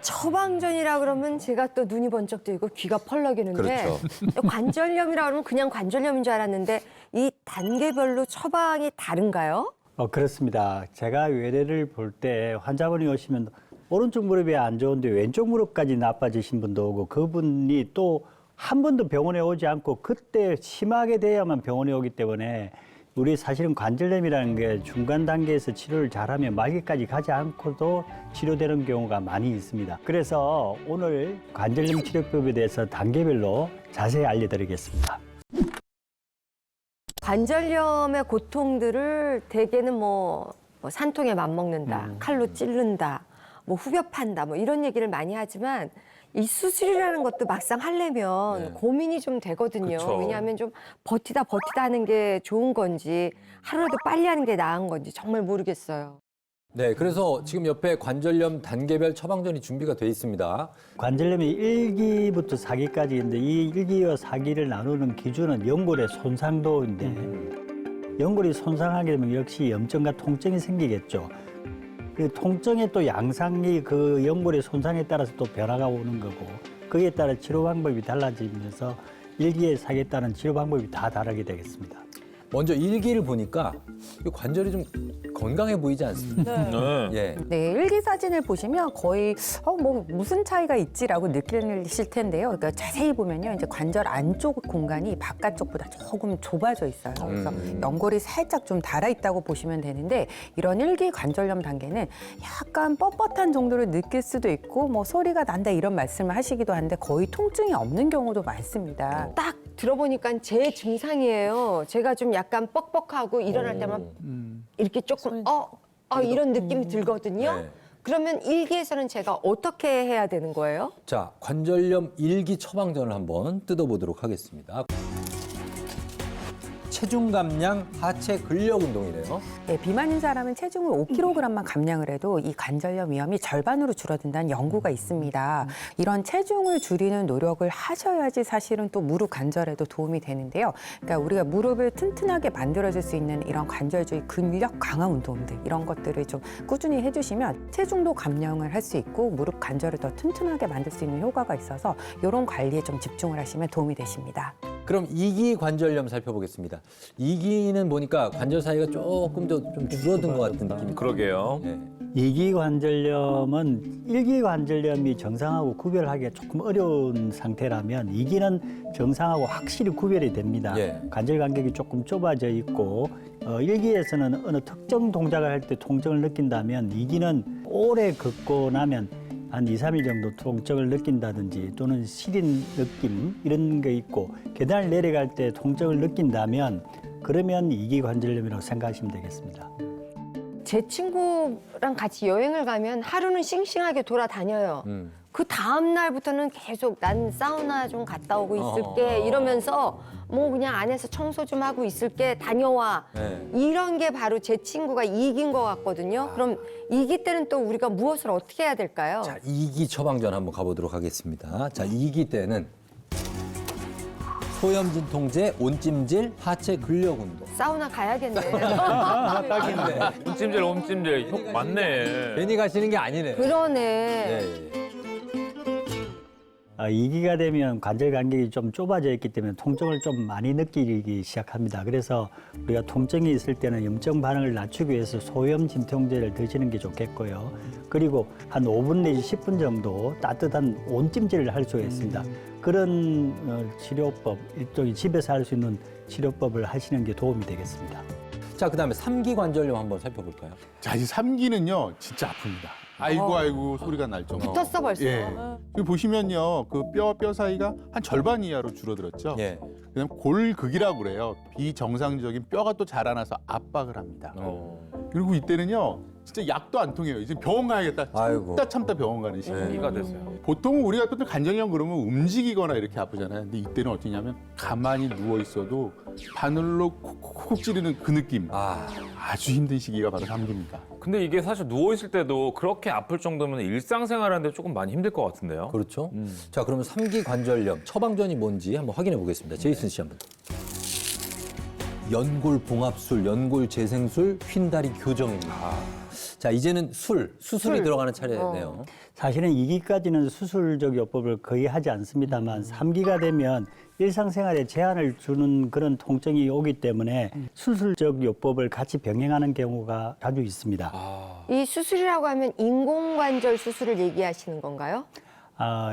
처방전이라 그러면 제가 또 눈이 번쩍 뜨이고 귀가 펄럭이는데 그렇죠. 또 관절염이라 그러면 그냥 관절염인 줄 알았는데 이 단계별로 처방이 다른가요? 그렇습니다. 제가 외래를 볼 때 환자분이 오시면 오른쪽 무릎이 안 좋은데 왼쪽 무릎까지 나빠지신 분도 오고 그분이 또 한 번도 병원에 오지 않고 그때 심하게 돼야만 병원에 오기 때문에 우리 사실은 관절염이라는 게 중간 단계에서 치료를 잘하면 말기까지 가지 않고도 치료되는 경우가 많이 있습니다. 그래서 오늘 관절염 치료법에 대해서 단계별로 자세히 알려드리겠습니다. 관절염의 고통들을 대개는 뭐 산통에 맘먹는다, 칼로 찌른다, 뭐 후벼 판다, 뭐 이런 얘기를 많이 하지만 이 수술이라는 것도 막상 하려면 네. 고민이 좀 되거든요. 그쵸. 왜냐하면 좀 버티다 하는 게 좋은 건지 하루라도 빨리 하는 게 나은 건지 정말 모르겠어요. 네, 그래서 지금 옆에 관절염 단계별 처방전이 준비가 돼 있습니다. 관절염이 1기부터 4기까지 있는데 이 1기와 4기를 나누는 기준은 연골의 손상도인데 연골이 손상하게 되면 역시 염증과 통증이 생기겠죠. 그 통증의 또 양상이 그 연골의 손상에 따라서 또 변화가 오는 거고 그에 따라 치료 방법이 달라지면서 1기에 4기에 따른 치료 방법이 다 다르게 되겠습니다. 먼저 일기를 보니까 이 관절이 좀 건강해 보이지 않습니까? 예. 네, 일기 사진을 보시면 거의 뭐 무슨 차이가 있지라고 느끼실 텐데요. 그러니까 자세히 보면요, 이제 관절 안쪽 공간이 바깥쪽보다 조금 좁아져 있어요. 그래서 연골이 살짝 좀 닳아 있다고 보시면 되는데 이런 일기 관절염 단계는 약간 뻣뻣한 정도를 느낄 수도 있고 뭐 소리가 난다 이런 말씀을 하시기도 하는데 거의 통증이 없는 경우도 많습니다. 딱 들어보니까 제 증상이에요. 제가 좀 약간 뻑뻑하고 일어날 때만 이렇게 조금 이런 느낌이 들거든요. 네. 그러면 일기에서는 제가 어떻게 해야 되는 거예요? 자, 관절염 일기 처방전을 한번 뜯어보도록 하겠습니다. 체중 감량 하체 근력 운동이네요. 네, 비만인 사람은 체중을 5kg만 감량을 해도 이 관절염 위험이 절반으로 줄어든다는 연구가 있습니다. 이런 체중을 줄이는 노력을 하셔야지 사실은 또 무릎 관절에도 도움이 되는데요. 그러니까 우리가 무릎을 튼튼하게 만들어줄 수 있는 이런 관절주의 근력 강화 운동들 이런 것들을 좀 꾸준히 해주시면 체중도 감량을 할 수 있고 무릎 관절을 더 튼튼하게 만들 수 있는 효과가 있어서 이런 관리에 좀 집중을 하시면 도움이 되십니다. 그럼 2기 관절염 살펴보겠습니다. 2기는 보니까 관절 사이가 조금 더 좀 줄어든 것 같은 느낌이. 그러게요. 예. 2기 관절염은 1기 관절염이 정상하고 구별하기가 조금 어려운 상태라면 2기는 정상하고 확실히 구별이 됩니다. 예. 관절 간격이 조금 좁아져 있고 1기에서는 어느 특정 동작을 할 때 통증을 느낀다면 2기는 오래 걷고 나면 한 2, 3일 정도 통증을 느낀다든지 또는 시린 느낌 이런 게 있고 계단을 내려갈 때 통증을 느낀다면 그러면 2기 관절염이라고 생각하시면 되겠습니다. 제 친구랑 같이 여행을 가면 하루는 싱싱하게 돌아다녀요. 그 다음 날부터는 계속 난 사우나 좀 갔다 오고 있을게 이러면서 뭐 그냥 안에서 청소 좀 하고 있을게 다녀와. 네. 이런 게 바로 제 친구가 이긴 것 같거든요. 그럼 이기 때는 또 우리가 무엇을 어떻게 해야 될까요? 자, 2기 처방전 한번 가보도록 하겠습니다. 자, 2기 때는 소염 진통제, 온찜질, 하체 근력 운동. 사우나 가야겠네. 딱인데. 옴찜질 옴찜질 효 맞네. 괜히 가시는 게 아니네. 그러네. 예. 2기가 되면 관절 간격이 좀 좁아져 있기 때문에 통증을 좀 많이 느끼기 시작합니다. 그래서 우리가 통증이 있을 때는 염증 반응을 낮추기 위해서 소염 진통제를 드시는 게 좋겠고요. 그리고 한 5분 내지 10분 정도 따뜻한 온찜질을 할 수가 있습니다. 그런 치료법, 일종의 집에서 할 수 있는 치료법을 하시는 게 도움이 되겠습니다. 자, 그다음에 3기 관절염 한번 살펴볼까요? 자, 이 3기는요, 진짜 아픕니다. 아이고, 소리가 날 정도. 붙었어 벌써. 예. 여기 보시면요, 그 뼈 사이가 한 절반 이하로 줄어들었죠. 예. 그다음 골극이라고 그래요. 비정상적인 뼈가 또 자라나서 압박을 합니다. 그리고 이때는요, 진짜 약도 안 통해요. 이제 병원 가야겠다. 아이고. 참다 병원 가는 시기. 이가 됐어요. 보통 우리가 또 관절염 그러면 움직이거나 이렇게 아프잖아요. 근데 이때는 어떠냐면 가만히 누워 있어도 바늘로 콕콕콕 찌르는 그 느낌. 아, 아주 힘든 시기가 바로 3기입니다. 근데 이게 사실 누워 있을 때도 그렇게 아플 정도면 일상생활하는데 조금 많이 힘들 것 같은데요. 그렇죠. 자, 그러면 3기 관절염 처방전이 뭔지 한번 확인해 보겠습니다. 제이슨 씨 한번. 연골 봉합술, 연골 재생술, 휜다리 교정입니다. 자, 이제는 수술이 들어가는 차례네요. 사실은 2기까지는 수술적 요법을 거의 하지 않습니다만 3기가 되면 일상생활에 제한을 주는 그런 통증이 오기 때문에 수술적 요법을 같이 병행하는 경우가 자주 있습니다. 이 수술이라고 하면 인공관절 수술을 얘기하시는 건가요?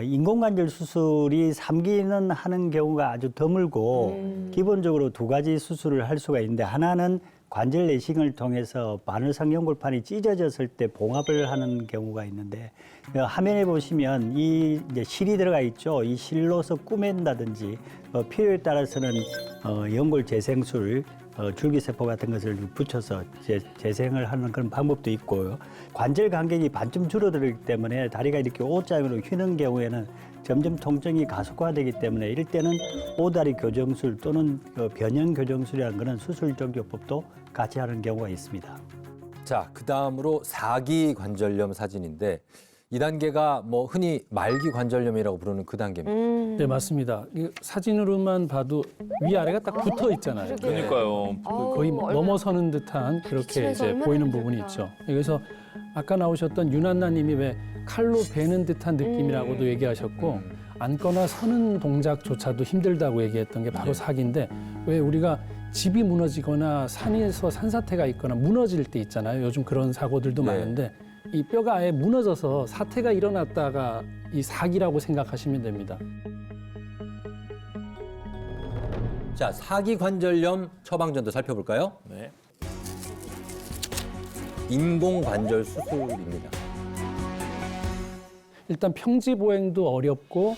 인공관절 수술이 3기는 하는 경우가 아주 드물고 기본적으로 2가지 수술을 할 수가 있는데 하나는 관절 내싱을 통해서 바늘상 연골판이 찢어졌을 때 봉합을 하는 경우가 있는데 화면에 보시면 이 이제 실이 들어가 있죠. 이 실로서 꾸맨다든지 필요에 따라서는 연골 재생술 줄기세포 같은 것을 붙여서 재생을 하는 그런 방법도 있고요. 관절 간격이 반쯤 줄어들기 때문에 다리가 이렇게 O자형으로 휘는 경우에는 점점 통증이 가속화되기 때문에 이럴 때는 오다리 교정술 또는 변형 교정술이라는 그런 수술적 요법도 같이 하는 경우가 있습니다. 자, 그다음으로 4기 관절염 사진인데 이 단계가 뭐 흔히 말기 관절염이라고 부르는 그 단계입니다. 네, 맞습니다. 이 사진으로만 봐도 위아래가 딱 붙어 있잖아요. 그러니까요. 거의 넘어서는 듯한 그렇게 비치면서 이제 얼마나 보이는 힘들까. 부분이 있죠. 그래서 아까 나오셨던 윤한나님이 왜 칼로 베는 듯한 느낌이라고도 얘기하셨고 앉거나 서는 동작조차도 힘들다고 얘기했던 게 바로 사기인데 왜 우리가 집이 무너지거나 산에서 산사태가 있거나 무너질 때 있잖아요. 요즘 그런 사고들도 네. 많은데 이 뼈가 아예 무너져서 사태가 일어났다가 이 사기라고 생각하시면 됩니다. 자, 4기 관절염 처방전도 살펴볼까요? 네. 인공관절 수술입니다. 일단 평지 보행도 어렵고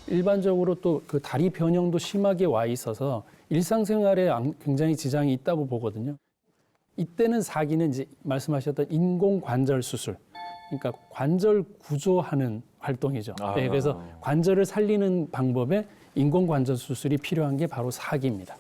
일반적으로 또 그 다리 변형도 심하게 와 있어서 일상생활에 굉장히 지장이 있다고 보거든요. 이때는 사기는 이제 말씀하셨던 인공관절 수술, 그러니까 관절 구조하는 활동이죠. 네, 그래서 관절을 살리는 방법에 인공관절 수술이 필요한 게 바로 사기입니다.